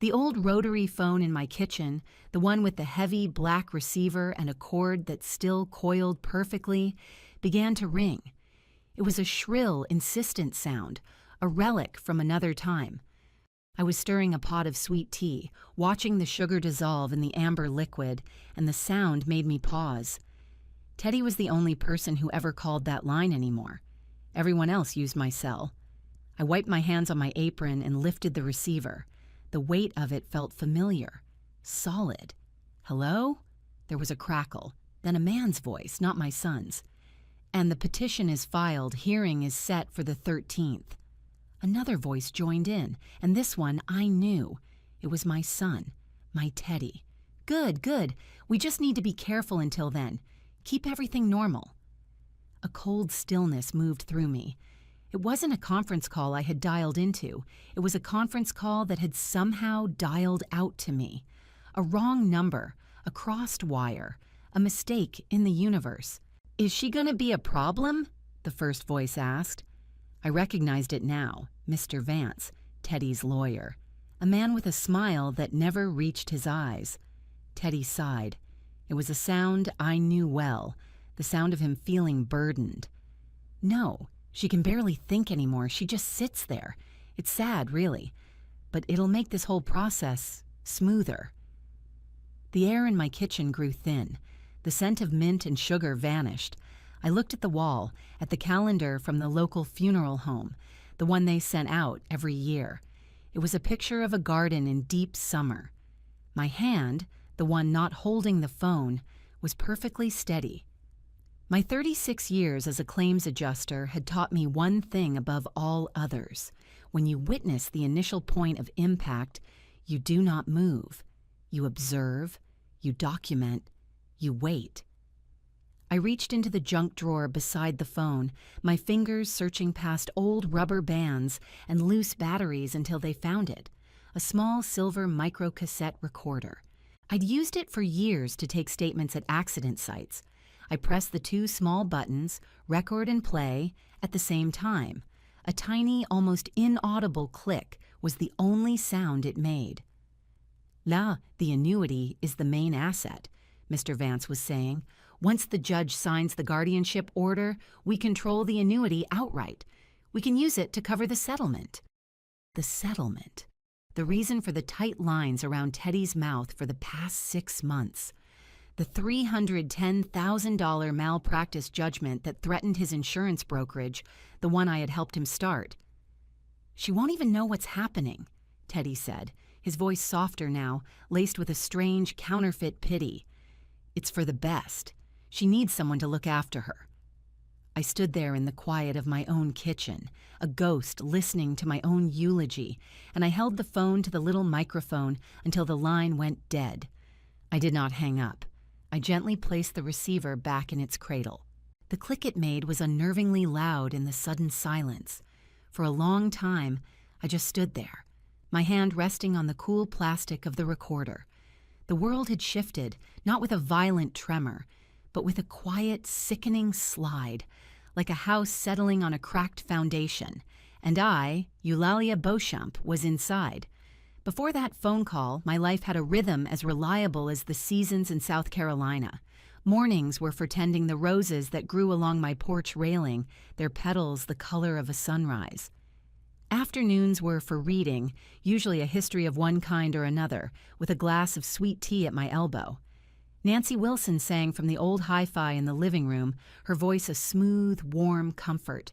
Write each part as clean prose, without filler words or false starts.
The old rotary phone in my kitchen, the one with the heavy black receiver and a cord that still coiled perfectly, began to ring. It was a shrill, insistent sound, a relic from another time. I was stirring a pot of sweet tea, watching the sugar dissolve in the amber liquid, and the sound made me pause. Teddy was the only person who ever called that line anymore. Everyone else used my cell. I wiped my hands on my apron and lifted the receiver. The weight of it felt familiar, solid. Hello? There was a crackle, then a man's voice, not my son's. And the petition is filed, hearing is set for the 13th. Another voice joined in, and this one I knew. It was my son, my Teddy. Good, good. We just need to be careful until then. Keep everything normal. A cold stillness moved through me. It wasn't a conference call I had dialed into. It was a conference call that had somehow dialed out to me. A wrong number, a crossed wire, a mistake in the universe. "Is she gonna be a problem?" the first voice asked. I recognized it now, Mr. Vance, Teddy's lawyer. A man with a smile that never reached his eyes. Teddy sighed. It was a sound I knew well, the sound of him feeling burdened. No. She can barely think anymore. She just sits there. It's sad, really. But it'll make this whole process smoother. The air in my kitchen grew thin. The scent of mint and sugar vanished. I looked at the wall, at the calendar from the local funeral home, the one they sent out every year. It was a picture of a garden in deep summer. My hand, the one not holding the phone, was perfectly steady. My 36 years as a claims adjuster had taught me one thing above all others. When you witness the initial point of impact, you do not move. You observe, you document, you wait. I reached into the junk drawer beside the phone, my fingers searching past old rubber bands and loose batteries until they found it, a small silver microcassette recorder. I'd used it for years to take statements at accident sites. I pressed the two small buttons, record and play, at the same time. A tiny, almost inaudible click was the only sound it made. "Là, the annuity is the main asset," Mr. Vance was saying. "Once the judge signs the guardianship order, we control the annuity outright. We can use it to cover the settlement." The settlement. The reason for the tight lines around Teddy's mouth for the past 6 months. The $310,000 malpractice judgment that threatened his insurance brokerage, the one I had helped him start. "She won't even know what's happening," Teddy said, his voice softer now, laced with a strange counterfeit pity. "It's for the best. She needs someone to look after her." I stood there in the quiet of my own kitchen, a ghost listening to my own eulogy, and I held the phone to the little microphone until the line went dead. I did not hang up. I gently placed the receiver back in its cradle. The click it made was unnervingly loud in the sudden silence. For a long time, I just stood there, my hand resting on the cool plastic of the recorder. The world had shifted, not with a violent tremor, but with a quiet, sickening slide, like a house settling on a cracked foundation, and I, Eulalia Beauchamp, was inside. Before that phone call, my life had a rhythm as reliable as the seasons in South Carolina. Mornings were for tending the roses that grew along my porch railing, their petals the color of a sunrise. Afternoons were for reading, usually a history of one kind or another, with a glass of sweet tea at my elbow. Nancy Wilson sang from the old hi-fi in the living room, her voice a smooth, warm comfort.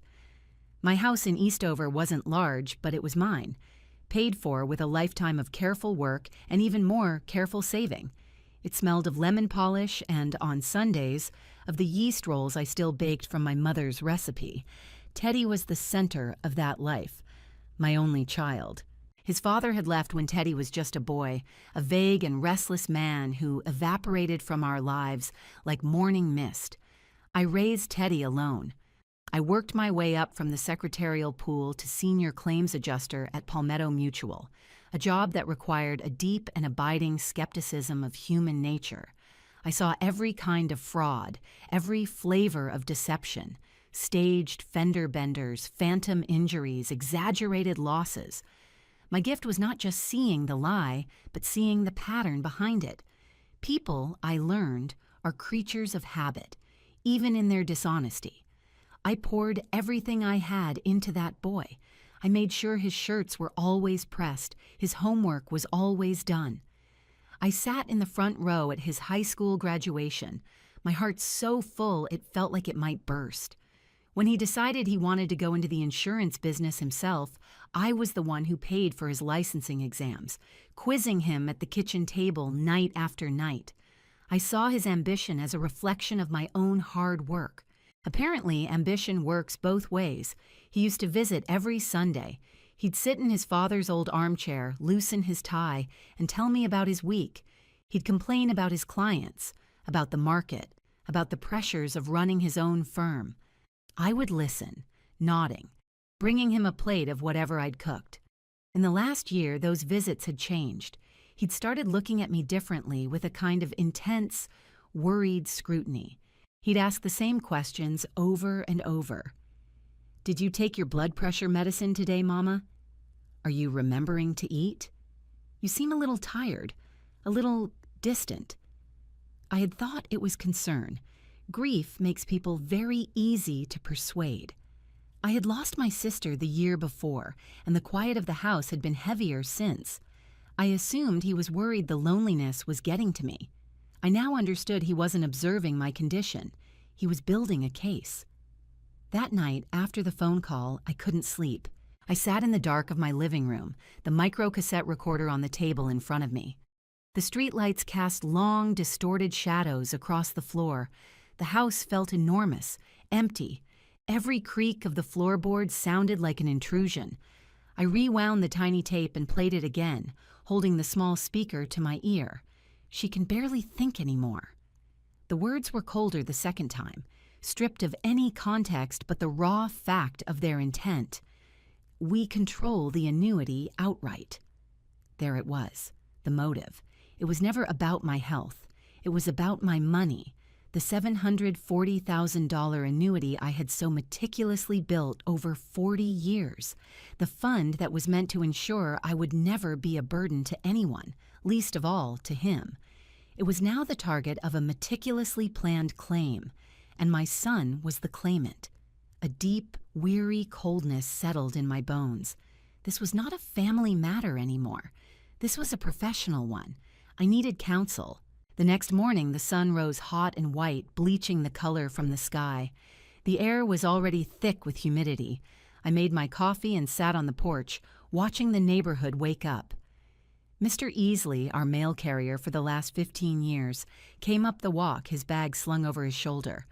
My house in Eastover wasn't large, but it was mine. Paid for with a lifetime of careful work and even more careful saving. It smelled of lemon polish and, on Sundays, of the yeast rolls I still baked from my mother's recipe. Teddy was the center of that life, my only child. His father had left when Teddy was just a boy, a vague and restless man who evaporated from our lives like morning mist. I raised Teddy alone. I worked my way up from the secretarial pool to senior claims adjuster at Palmetto Mutual, a job that required a deep and abiding skepticism of human nature. I saw every kind of fraud, every flavor of deception, staged fender benders, phantom injuries, exaggerated losses. My gift was not just seeing the lie, but seeing the pattern behind it. People, I learned, are creatures of habit, even in their dishonesty. I poured everything I had into that boy. I made sure his shirts were always pressed, his homework was always done. I sat in the front row at his high school graduation, my heart so full it felt like it might burst. When he decided he wanted to go into the insurance business himself, I was the one who paid for his licensing exams, quizzing him at the kitchen table night after night. I saw his ambition as a reflection of my own hard work. Apparently, ambition works both ways. He used to visit every Sunday. He'd sit in his father's old armchair, loosen his tie, and tell me about his week. He'd complain about his clients, about the market, about the pressures of running his own firm. I would listen, nodding, bringing him a plate of whatever I'd cooked. In the last year, those visits had changed. He'd started looking at me differently with a kind of intense, worried scrutiny. He'd ask the same questions over and over. "Did you take your blood pressure medicine today, Mama? Are you remembering to eat? You seem a little tired, a little distant." I had thought it was concern. Grief makes people very easy to persuade. I had lost my sister the year before, and the quiet of the house had been heavier since. I assumed he was worried the loneliness was getting to me. I now understood he wasn't observing my condition. He was building a case. That night, after the phone call, I couldn't sleep. I sat in the dark of my living room, the micro-cassette recorder on the table in front of me. The streetlights cast long, distorted shadows across the floor. The house felt enormous, empty. Every creak of the floorboards sounded like an intrusion. I rewound the tiny tape and played it again, holding the small speaker to my ear. She can barely think anymore. The words were colder the second time, stripped of any context but the raw fact of their intent. "We control the annuity outright." There it was, the motive. It was never about my health. It was about my money, the $740,000 annuity I had so meticulously built over 40 years, the fund that was meant to ensure I would never be a burden to anyone, least of all to him. It was now the target of a meticulously planned claim, and my son was the claimant. A deep, weary coldness settled in my bones. This was not a family matter anymore. This was a professional one. I needed counsel. The next morning, the sun rose hot and white, bleaching the color from the sky. The air was already thick with humidity. I made my coffee and sat on the porch, watching the neighborhood wake up. Mr. Easley, our mail carrier for the last 15 years, came up the walk, his bag slung over his shoulder.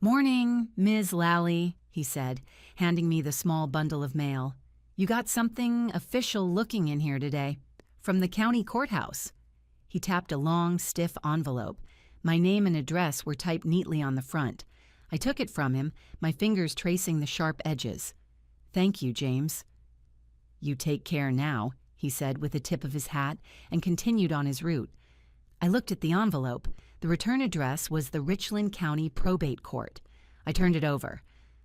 "Morning, Ms. Lally," he said, handing me the small bundle of mail. "You got something official-looking in here today. From the county courthouse." He tapped a long, stiff envelope. My name and address were typed neatly on the front. I took it from him, my fingers tracing the sharp edges. "Thank you, James." "You take care now," he said with the tip of his hat, and continued on his route. I looked at the envelope. The return address was the Richland County Probate Court. I turned it over.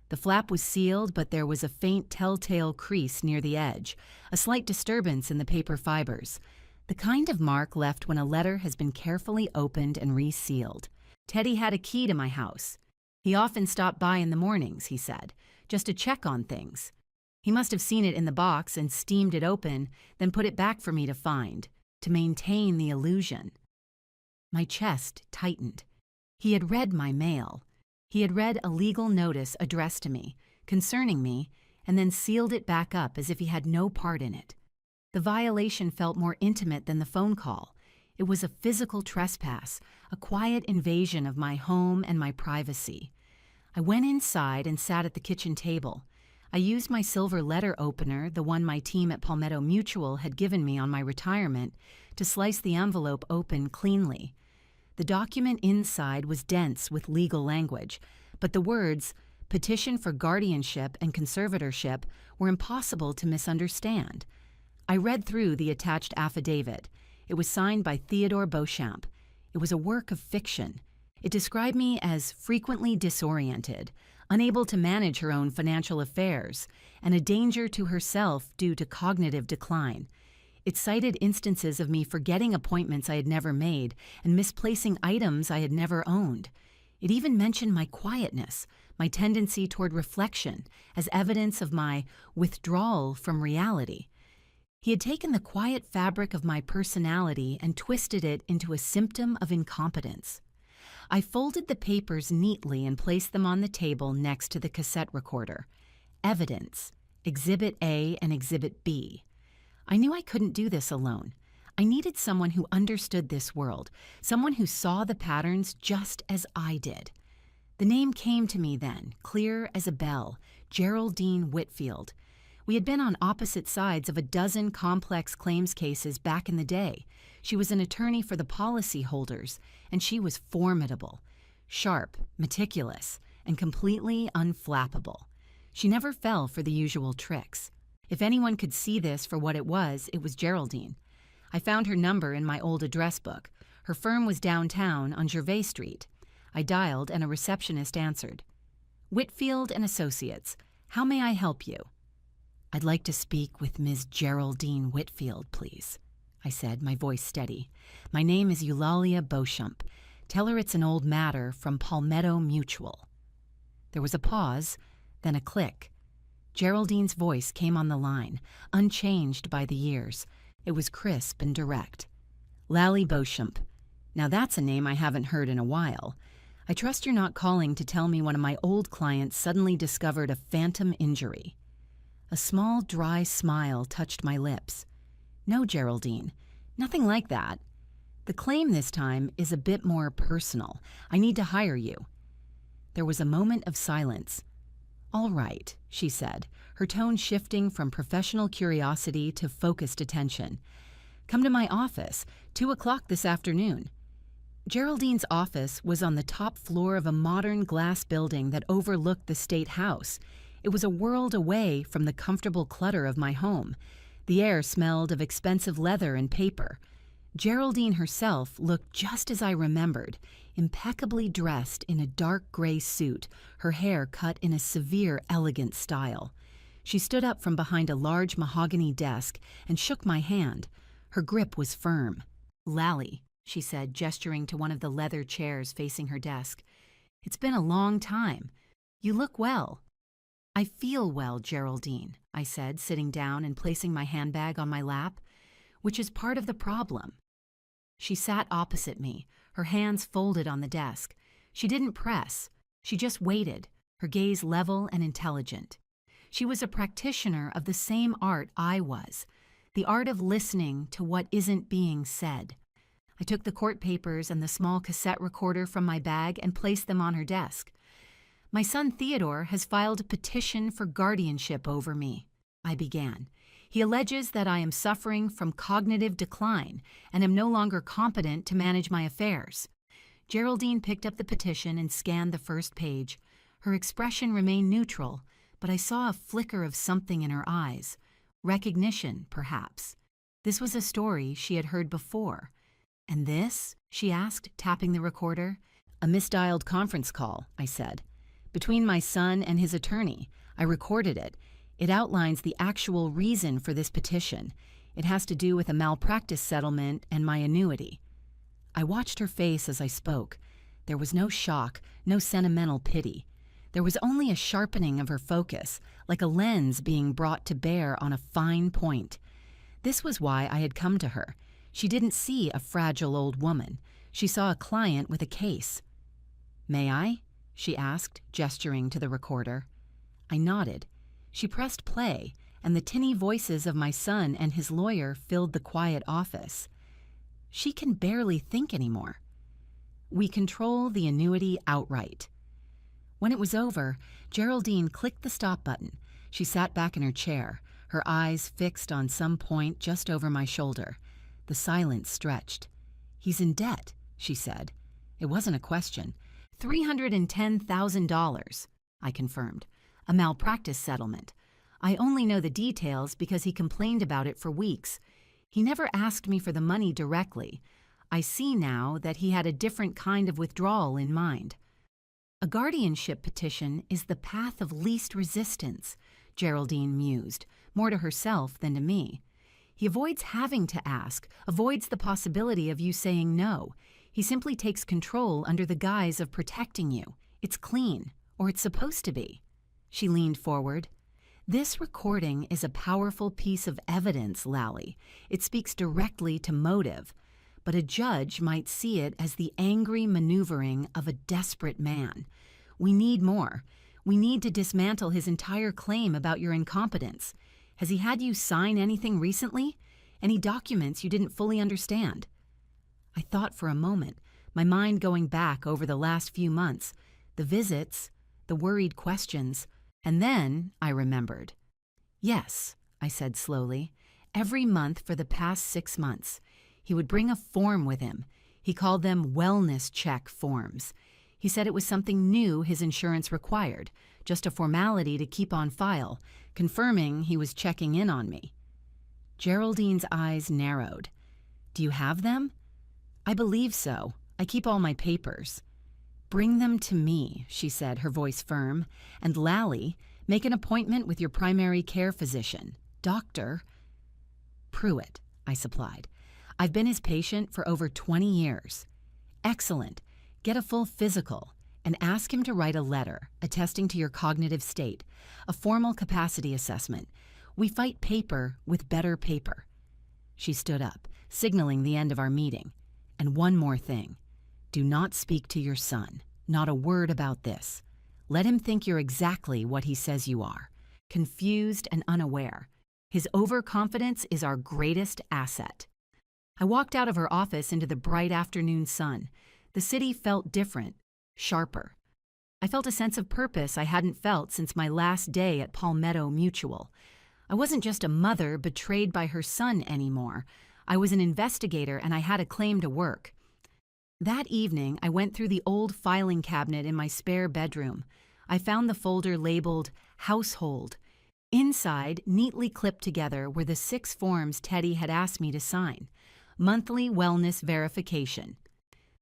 The flap was sealed, but there was a faint telltale crease near the edge, a slight disturbance in the paper fibers. The kind of mark left when a letter has been carefully opened and resealed. Teddy had a key to my house. He often stopped by in the mornings, he said, just to check on things. He must have seen it in the box and steamed it open, then put it back for me to find, to maintain the illusion. My chest tightened. He had read my mail. He had read a legal notice addressed to me, concerning me, and then sealed it back up as if he had no part in it. The violation felt more intimate than the phone call. It was a physical trespass, a quiet invasion of my home and my privacy. I went inside and sat at the kitchen table. I used my silver letter opener, the one my team at Palmetto Mutual had given me on my retirement, to slice the envelope open cleanly. The document inside was dense with legal language, but the words, "petition for guardianship and conservatorship," were impossible to misunderstand. I read through the attached affidavit. It was signed by Theodore Beauchamp. It was a work of fiction. It described me as frequently disoriented, unable to manage her own financial affairs, and a danger to herself due to cognitive decline. It cited instances of me forgetting appointments I had never made and misplacing items I had never owned. It even mentioned my quietness, my tendency toward reflection, as evidence of my withdrawal from reality. He had taken the quiet fabric of my personality and twisted it into a symptom of incompetence. I folded the papers neatly and placed them on the table next to the cassette recorder. Evidence, Exhibit A and Exhibit B. I knew I couldn't do this alone. I needed someone who understood this world, someone who saw the patterns just as I did. The name came to me then, clear as a bell, Geraldine Whitfield. We had been on opposite sides of a dozen complex claims cases back in the day. She was an attorney for the policyholders, and she was formidable, sharp, meticulous, and completely unflappable. She never fell for the usual tricks. If anyone could see this for what it was Geraldine. I found her number in my old address book. Her firm was downtown on Gervais Street. I dialed and a receptionist answered. "Whitfield and Associates, how may I help you?" "I'd like to speak with Ms. Geraldine Whitfield, please," I said, my voice steady. "My name is Eulalia Beauchamp. Tell her it's an old matter from Palmetto Mutual." There was a pause, then a click. Geraldine's voice came on the line, unchanged by the years. It was crisp and direct. "Lally Beauchamp. Now that's a name I haven't heard in a while. I trust you're not calling to tell me one of my old clients suddenly discovered a phantom injury." A small, dry smile touched my lips. "No, Geraldine, nothing like that. The claim this time is a bit more personal. I need to hire you." There was a moment of silence. "All right," she said, her tone shifting from professional curiosity to focused attention. "Come to my office, 2 o'clock this afternoon." Geraldine's office was on the top floor of a modern glass building that overlooked the State House. It was a world away from the comfortable clutter of my home. The air smelled of expensive leather and paper. Geraldine herself looked just as I remembered, impeccably dressed in a dark gray suit, her hair cut in a severe, elegant style. She stood up from behind a large mahogany desk and shook my hand. Her grip was firm. "Lally," she said, gesturing to one of the leather chairs facing her desk. "It's been a long time. You look well." "I feel well, Geraldine," I said, sitting down and placing my handbag on my lap, "which is part of the problem." She sat opposite me, her hands folded on the desk. She didn't press. She just waited, her gaze level and intelligent. She was a practitioner of the same art I was, the art of listening to what isn't being said. I took the court papers and the small cassette recorder from my bag and placed them on her desk. "My son Theodore has filed a petition for guardianship over me," I began. "He alleges that I am suffering from cognitive decline and am no longer competent to manage my affairs." Geraldine picked up the petition and scanned the first page. Her expression remained neutral, but I saw a flicker of something in her eyes. Recognition, perhaps. This was a story she had heard before. "And this?" she asked, tapping the recorder. "A misdialed conference call," I said. "Between my son and his attorney. I recorded it. It outlines the actual reason for this petition. It has to do with a malpractice settlement and my annuity." I watched her face as I spoke. There was no shock, no sentimental pity. There was only a sharpening of her focus, like a lens being brought to bear on a fine point. This was why I had come to her. She didn't see a fragile old woman. She saw a client with a case. "May I?" she asked, gesturing to the recorder. I nodded. She pressed play, and the tinny voices of my son and his lawyer filled the quiet office. She can barely think anymore. "We control the annuity outright." When it was over, Geraldine clicked the stop button. She sat back in her chair, her eyes fixed on some point just over my shoulder. The silence stretched. "He's in debt," she said. It wasn't a question. $310,000, I confirmed. "A malpractice settlement. I only know the details because he complained about it for weeks. He never asked me for the money directly. I see now that he had a different kind of withdrawal in mind." "A guardianship petition is the path of least resistance," Geraldine mused, more to herself than to me. He avoids having to ask, avoids the possibility of you saying no. He simply takes control under the guise of protecting you. It's clean, or it's supposed to be. She leaned forward. This recording is a powerful piece of evidence, Lally. It speaks directly to motive, but a judge might see it as the angry maneuvering of a desperate man. We need more. We need to dismantle his entire claim about your incompetence. Has he had you sign anything recently? Any documents you didn't fully understand? I thought for a moment, my mind going back over the last few months, the visits, the worried questions, and then I remembered. Yes, I said slowly, every month for the past 6 months. He would bring a form with him. He called them wellness check forms. He said it was something new his insurance required, just a formality to keep on file, confirming he was checking in on me. Geraldine's eyes narrowed. Do you have them? I believe so. I keep all my papers. Bring them to me, she said, her voice firm. And Lally, make an appointment with your primary care physician, Dr. Pruitt, I supplied. I've been his patient for over 20 years. Excellent. Get a full physical and ask him to write a letter attesting to your cognitive state, a formal capacity assessment. We fight paper with better paper. She stood up, signaling the end of our meeting. And one more thing. Do not speak to your son. Not a word about this. Let him think you're exactly what he says you are, confused and unaware. His overconfidence is our greatest asset. I walked out of her office into the bright afternoon sun. The city felt different, sharper. I felt a sense of purpose I hadn't felt since my last day at Palmetto Mutual. I wasn't just a mother betrayed by her son anymore. I was an investigator and I had a claim to work. That evening, I went through the old filing cabinet in my spare bedroom. I found the folder labeled Household. Inside, neatly clipped together, were the 6 forms Teddy had asked me to sign. Monthly wellness verification.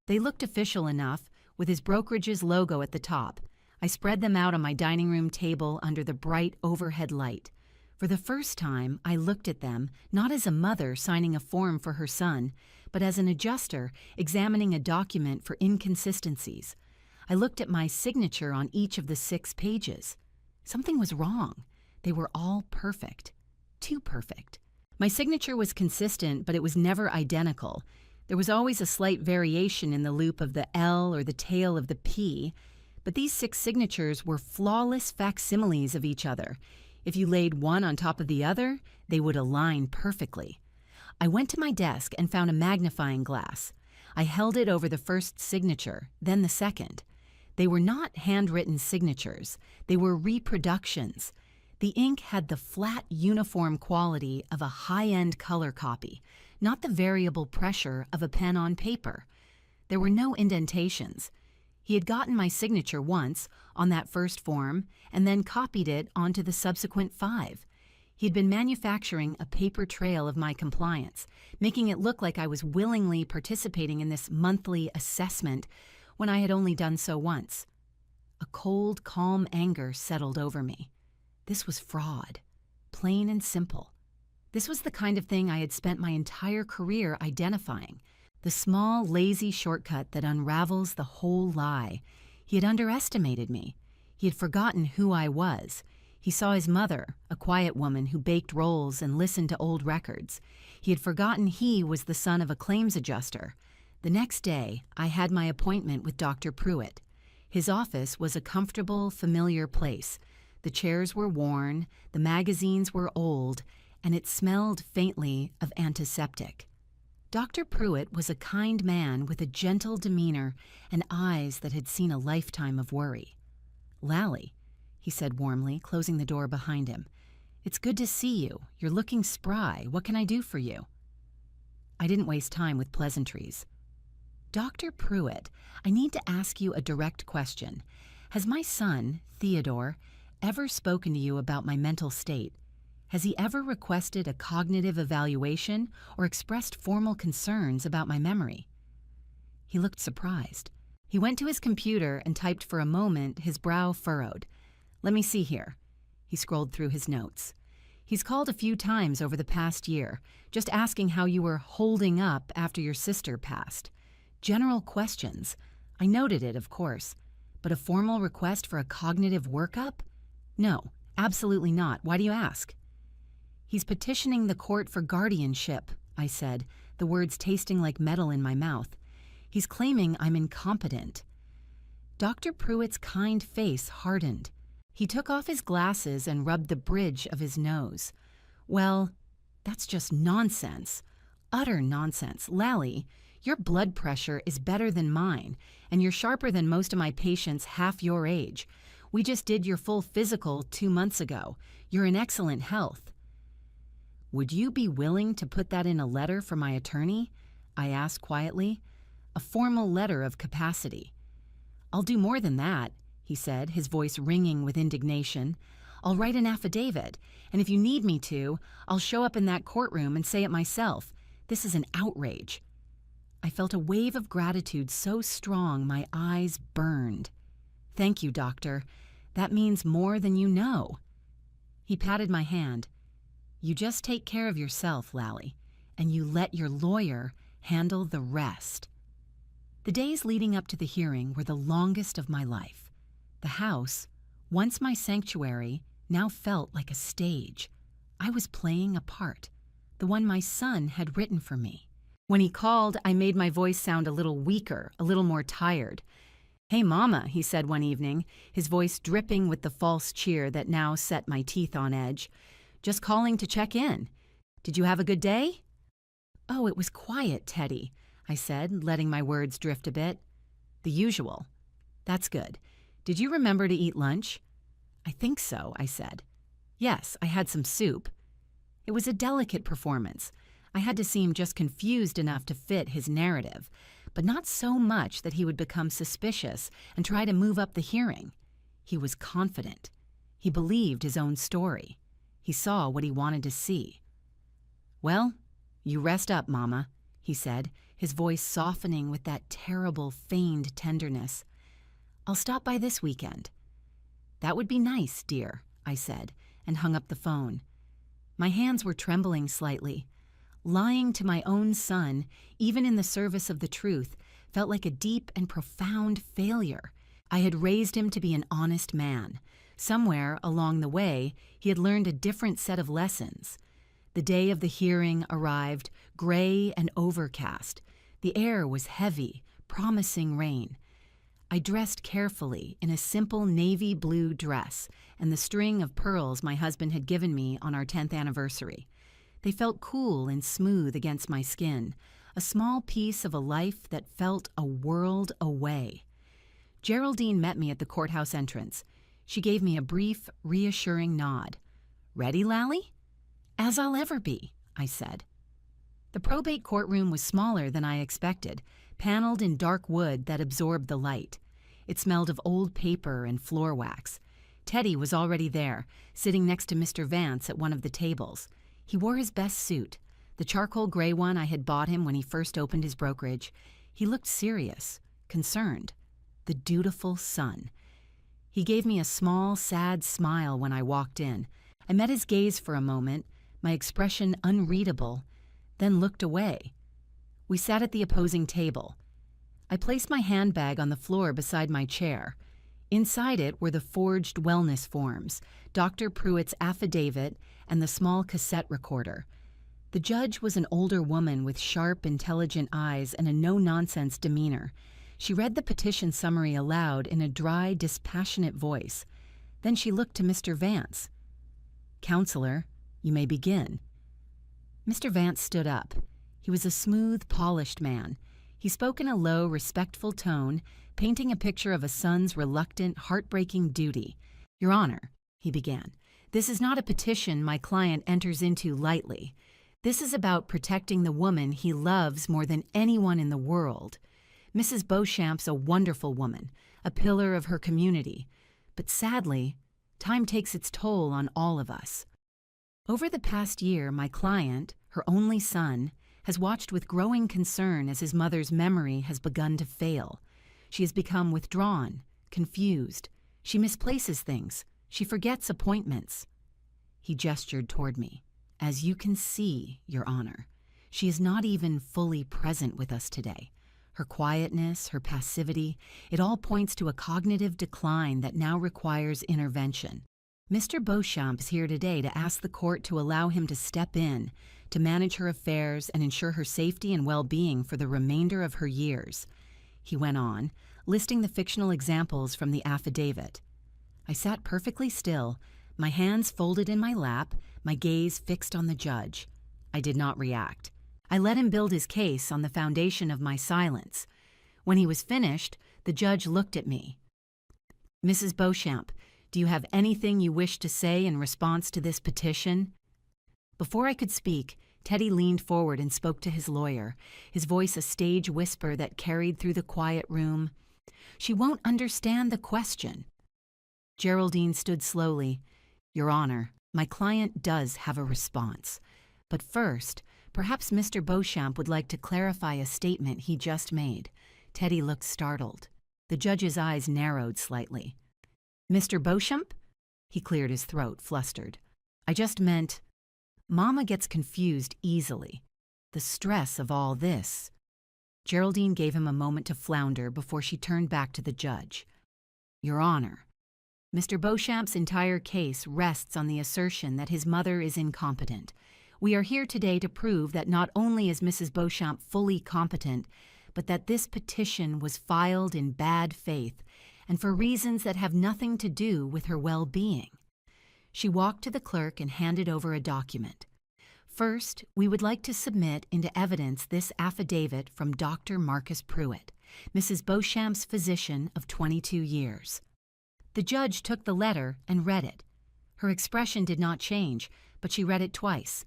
They looked official enough, with his brokerage's logo at the top. I spread them out on my dining room table under the bright overhead light. For the first time, I looked at them not as a mother signing a form for her son, but as an adjuster examining a document for inconsistencies. I looked at my signature on each of the 6 pages. Something was wrong. They were all perfect. Too perfect. My signature was consistent, but it was never identical. There was always a slight variation in the loop of the L or the tail of the P, but these 6 signatures were flawless facsimiles of each other. If you laid one on top of the other, they would align perfectly. I went to my desk and found a magnifying glass. I held it over the first signature, then the second. They were not handwritten signatures. They were reproductions. The ink had the flat, uniform quality of a high-end color copy, not the variable pressure of a pen on paper. There were no indentations. He had gotten my signature once, on that first form, and then copied it onto the subsequent 5. He'd been manufacturing a paper trail of my compliance, making it look like I was willingly participating in this monthly assessment when I had only done so once. A cold, calm anger settled over me. This was fraud, plain and simple. This was the kind of thing I had spent my entire career identifying, the small, lazy shortcut that unravels the whole lie. He had underestimated me. He had forgotten who I was. He saw his mother, a quiet woman who baked rolls and listened to old records. He had forgotten he was the son of a claims adjuster. The next day, I had my appointment with Dr. Pruitt. His office was a comfortable, familiar place. The chairs were worn, the magazines were old, and it smelled faintly of antiseptic. Dr. Pruitt was a kind man with a gentle demeanor and eyes that had seen a lifetime of worry. "Lally," he said warmly, closing the door behind him. "It's good to see you. You're looking spry. What can I do for you?" I didn't waste time with pleasantries. "Dr. Pruitt, I need to ask you a direct question. Has my son, Theodore, ever spoken to you about my mental state? Has he ever requested a cognitive evaluation or expressed formal concerns about my memory?" He looked surprised. He went to his computer and typed for a moment, his brow furrowed. "Let me see here." He scrolled through his notes. He's called a few times over the past year, just asking how you were holding up after your sister passed. General questions. I noted it, of course. But a formal request for a cognitive workup? No, absolutely not. Why do you ask? He's petitioning the court for guardianship, I said, the words tasting like metal in my mouth. He's claiming I'm incompetent. Dr. Pruitt's kind face hardened. He took off his glasses and rubbed the bridge of his nose. Well, that's just nonsense. Utter nonsense. Lally, your blood pressure is better than mine, and you're sharper than most of my patients half your age. We just did your full physical 2 months ago. You're in excellent health. Would you be willing to put that in a letter for my attorney? I asked quietly. A formal letter of capacity. I'll do more than that, he said, his voice ringing with indignation. I'll write an affidavit, and if you need me to, I'll show up in that courtroom and say it myself. This is an outrage. I felt a wave of gratitude so strong my eyes burned. Thank you, doctor. That means more than you know. He patted my hand. You just take care of yourself, Lally, and you let your lawyer handle the rest. The days leading up to the hearing were the longest of my life. The house, once my sanctuary, now felt like a stage. I was playing a part, the one my son had written for me. When he called, I made my voice sound a little weaker, a little more tired. Hey, Mama, he said one evening, his voice dripping with the false cheer that now set my teeth on edge. Just calling to check in. Did you have a good day? Oh, it was quiet, Teddy, I said, letting my words drift a bit. The usual. That's good. Did you remember to eat lunch? I think so, I said. Yes, I had some soup. It was a delicate performance. I had to seem just confused enough to fit his narrative, but not so much that he would become suspicious and try to move up the hearing. He was confident. He believed his own story. He saw what he wanted to see. Well, you rest up, Mama, he said, his voice softening with that terrible feigned tenderness. I'll stop by this weekend. That would be nice, dear, I said, and hung up the phone. My hands were trembling slightly. Lying to my own son, even in the service of the truth, felt like a deep and profound failure. I had raised him to be an honest man. Somewhere along the way, he had learned a different set of lessons. The day of the hearing arrived, gray and overcast. The air was heavy, promising rain. I dressed carefully in a simple navy blue dress and the string of pearls my husband had given me on our 10th anniversary. They felt cool and smooth against my skin, a small piece of a life that felt a world away. Geraldine met me at the courthouse entrance. She gave me a brief, reassuring nod. Ready, Lally? As I'll ever be, I said. The probate courtroom was smaller than I expected, paneled in dark wood that absorbed the light. It smelled of old paper and floor wax. Teddy was already there, sitting next to Mr. Vance at one of the tables. He wore his best suit, the charcoal gray one I had bought him when he first opened his brokerage. He looked serious, concerned, the dutiful son. He gave me a small, sad smile when I walked in. I met his gaze for a moment, my expression unreadable, then looked away. We sat at the opposing table. I placed my handbag on the floor beside my chair. Inside it were the forged wellness forms, Dr. Pruitt's affidavit, and the small cassette recorder. The judge was an older woman with sharp, intelligent eyes and a no-nonsense demeanor. She read the petition summary aloud in a dry, dispassionate voice. Then she looked to Mr. Vance. Counselor, you may begin. Mr. Vance stood up. He was a smooth, polished man. He spoke in a low, respectful tone, painting a picture of a son's reluctant, heartbreaking duty. Your Honor, he began, this is not a petition my client enters into lightly. This is about protecting the woman he loves more than anyone in the world. Mrs. Beauchamp's a wonderful woman, a pillar of her community. But sadly, time takes its toll on all of us. Over the past year, my client, her only son, has watched with growing concern as his mother's memory has begun to fail. She has become withdrawn, confused. She misplaces things. She forgets appointments. He gestured toward me. "As you can see, Your Honor, she is not even fully present with us today. Her quietness, her passivity, it all points to a cognitive decline that now requires intervention. Mr. Beauchamp is here today to ask the court to allow him to step in, to manage her affairs and ensure her safety and well-being for the remainder of her years," he went on, listing the fictional examples from the affidavit. I sat perfectly still, my hands folded in my lap, my gaze fixed on the judge. I did not react. I let him build his case on the foundation of my silence. When he was finished, the judge looked at me. "Mrs. Beauchamp, do you have anything you wish to say in response to this petition?" Before I could speak, Teddy leaned forward and spoke to his lawyer, his voice a stage whisper that carried through the quiet room. "She won't understand the question." Geraldine stood slowly. "Your Honor, my client does have a response. But first, perhaps Mr. Beauchamp would like to clarify a statement he just made." Teddy looked startled. The judge's eyes narrowed slightly. "Mr. Beauchamp?" He cleared his throat, flustered. "I just meant, Mama gets confused easily. The stress of all this." Geraldine gave him a moment to flounder before she turned back to the judge. "Your Honor, Mr. Beauchamp's entire case rests on the assertion that his mother is incompetent. We are here today to prove that not only is Mrs. Beauchamp fully competent, but that this petition was filed in bad faith and for reasons that have nothing to do with her well-being." She walked to the clerk and handed over a document. "First, we would like to submit into evidence this affidavit from Dr. Marcus Pruitt, Mrs. Beauchamp's physician of 22 years. The judge took the letter and read it. Her expression did not change, but she read it twice.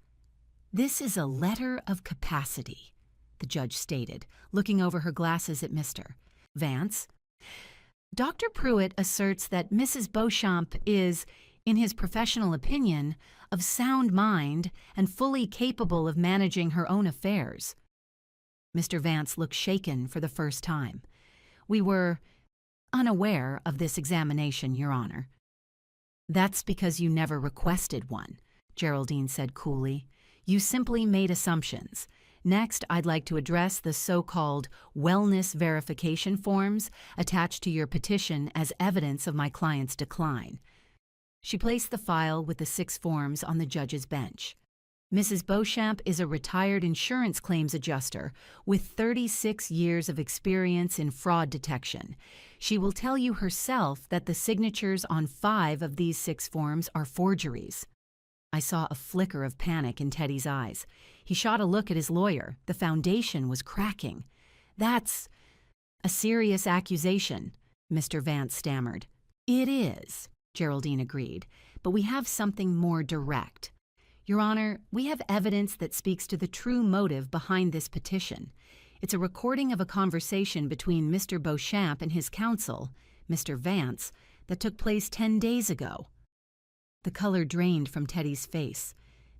"This is a letter of capacity," the judge stated, looking over her glasses at Mr. Vance. "Dr. Pruitt asserts that Mrs. Beauchamp is, in his professional opinion, of sound mind and fully capable of managing her own affairs." Mr. Vance looked shaken for the first time. "We were unaware of this examination, Your Honor." "That's because you never requested one," Geraldine said coolly. "You simply made assumptions. Next, I'd like to address the so-called wellness verification forms attached to your petition as evidence of my client's decline." She placed the file with the 6 forms on the judge's bench. "Mrs. Beauchamp is a retired insurance claims adjuster with 36 years of experience in fraud detection. She will tell you herself that the signatures on 5 of these 6 forms are forgeries." I saw a flicker of panic in Teddy's eyes. He shot a look at his lawyer. The foundation was cracking. "That's a serious accusation," Mr. Vance stammered. "It is," Geraldine agreed, "but we have something more direct. Your Honor, we have evidence that speaks to the true motive behind this petition. It's a recording of a conversation between Mr. Beauchamp and his counsel, Mr. Vance, that took place 10 days ago." The color drained from Teddy's face.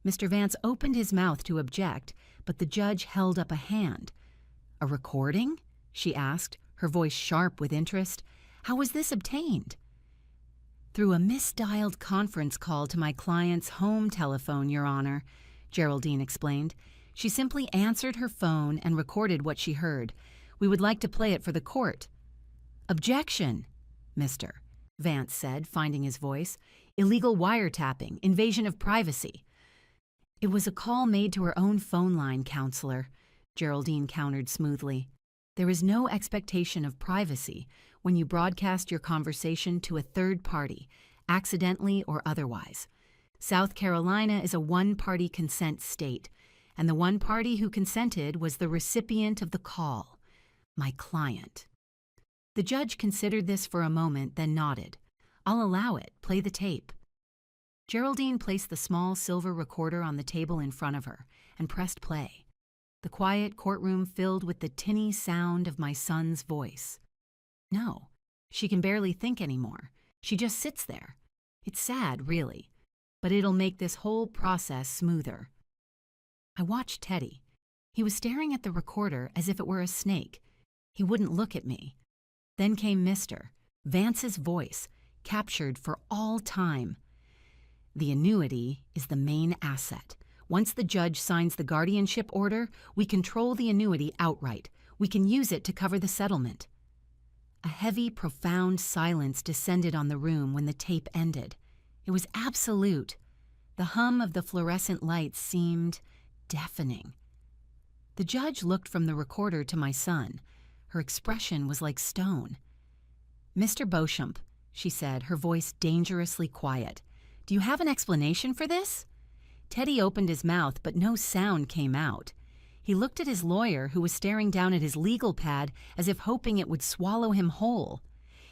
Mr. Vance opened his mouth to object, but the judge held up a hand. "A recording?" she asked, her voice sharp with interest. "How was this obtained?" "Through a misdialed conference call to my client's home telephone, Your Honor," Geraldine explained. "She simply answered her phone and recorded what she heard. We would like to play it for the court." "Objection, Mr. Vance said, finding his voice. "Illegal wiretapping, invasion of privacy." "It was a call made to her own phone line, Counselor," Geraldine countered smoothly. "There is no expectation of privacy when you broadcast your conversation to a third party, accidentally or otherwise. South Carolina is a one-party consent state, and the one party who consented was the recipient of the call, my client." The judge considered this for a moment, then nodded. "I'll allow it. Play the tape." Geraldine placed the small silver recorder on the table in front of her and pressed play. The quiet courtroom filled with the tinny sound of my son's voice. No, she can barely think anymore. She just sits there. It's sad, really, but it'll make this whole process smoother. I watched Teddy. He was staring at the recorder as if it were a snake. He wouldn't look at me. Then came Mr. Vance's voice, captured for all time. The annuity is the main asset. Once the judge signs the guardianship order, we control the annuity outright. We can use it to cover the settlement." A heavy, profound silence descended on the room when the tape ended. It was absolute. The hum of the fluorescent lights seemed deafening. The judge looked from the recorder to my son. Her expression was like stone. "Mr. Beauchamp," she said, her voice dangerously quiet, "do you have an explanation for this?" Teddy opened his mouth, but no sound came out. He looked at his lawyer, who was staring down at his legal pad as if hoping it would swallow him whole.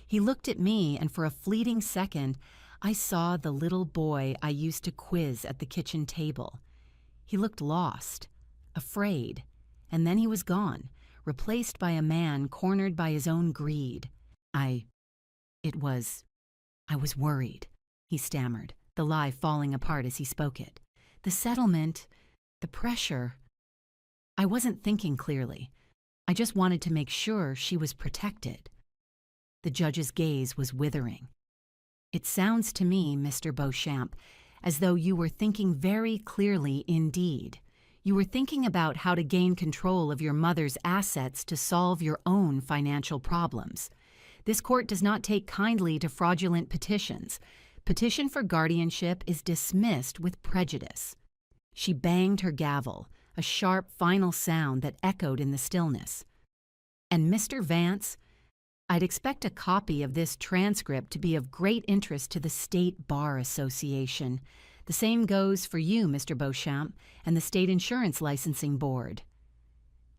He looked at me, and for a fleeting second, I saw the little boy I used to quiz at the kitchen table. He looked lost, afraid, and then he was gone, replaced by a man cornered by his own greed. I was worried," he stammered, the lie falling apart as he spoke it. "The settlement, the pressure. I wasn't thinking clearly. I just wanted to make sure she was protected." The judge's gaze was withering. "It sounds to me, Mr. Beauchamp, as though you were thinking very clearly indeed. You were thinking about how to gain control of your mother's assets to solve your own financial problems. This court does not take kindly to fraudulent petitions. Petition for guardianship is dismissed with prejudice." She banged her gavel, a sharp final sound that echoed in the stillness. "And Mr. Vance, I'd expect a copy of this transcript to be of great interest to the State Bar Association. The same goes for you, Mr. Beauchamp, and the State Insurance Licensing Board."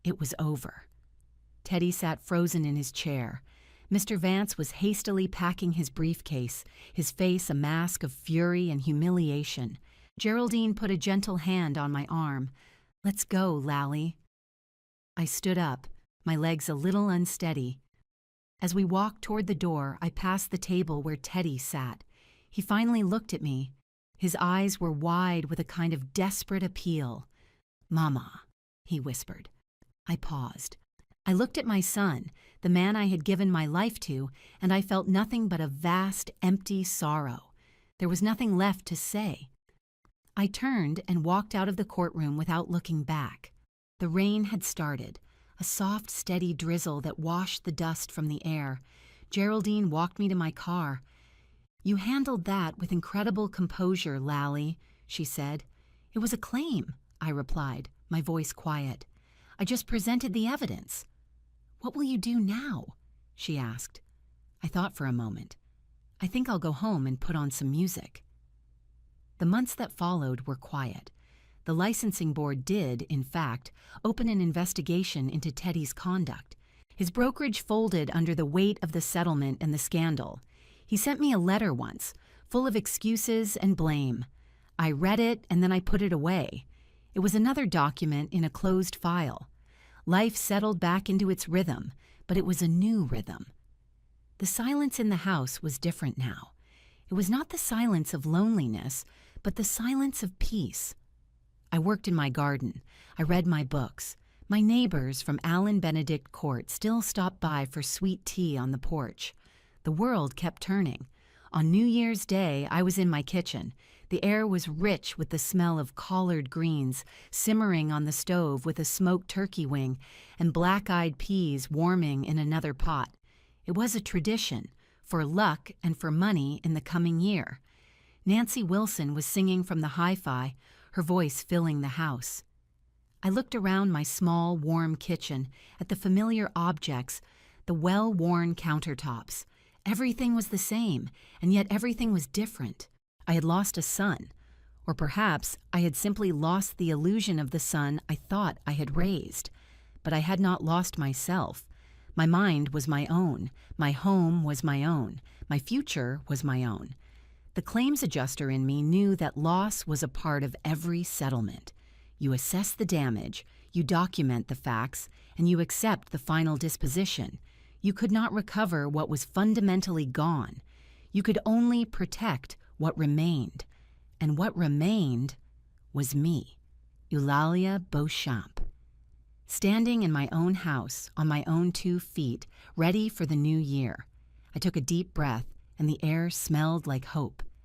It was over. Teddy sat frozen in his chair. Mr. Vance was hastily packing his briefcase, his face a mask of fury and humiliation. Geraldine put a gentle hand on my arm. "Let's go, Lally." I stood up, my legs a little unsteady. As we walked toward the door, I passed the table where Teddy sat. He finally looked at me. His eyes were wide with a kind of desperate appeal. "Mama," he whispered. I paused. I looked at my son, the man I had given my life to, and I felt nothing but a vast, empty sorrow. There was nothing left to say. I turned and walked out of the courtroom without looking back. The rain had started, a soft, steady drizzle that washed the dust from the air. Geraldine walked me to my car. "You handled that with incredible composure, Lally," she said. "It was a claim," I replied, my voice quiet. "I just presented the evidence." "What will you do now?" she asked. I thought for a moment. "I think I'll go home and put on some music." The months that followed were quiet. The licensing board did, in fact, open an investigation into Teddy's conduct. His brokerage folded under the weight of the settlement and the scandal. He sent me a letter once, full of excuses and blame. I read it and then I put it away. It was another document in a closed file. Life settled back into its rhythm, but it was a new rhythm. The silence in the house was different now. It was not the silence of loneliness, but the silence of peace. I worked in my garden. I read my books. My neighbors from Allen Benedict Court still stopped by for sweet tea on the porch. The world kept turning. On New Year's Day, I was in my kitchen. The air was rich with the smell of collard greens, simmering on the stove with a smoked turkey wing, and black-eyed peas warming in another pot. It was a tradition, for luck and for money in the coming year. Nancy Wilson was singing from the hi-fi, her voice filling the house. I looked around my small, warm kitchen at the familiar objects, the well-worn countertops. Everything was the same, and yet everything was different. I had lost a son, or perhaps I had simply lost the illusion of the son I thought I had raised. But I had not lost myself. My mind was my own, my home was my own, my future was my own. The claims adjuster in me knew that loss was a part of every settlement. You assess the damage, you document the facts, and you accept the final disposition. You could not recover what was fundamentally gone. You could only protect what remained. And what remained was me, Eulalia Beauchamp. Standing in my own house, on my own 2 feet, ready for the new year. I took a deep breath, and the air smelled like hope.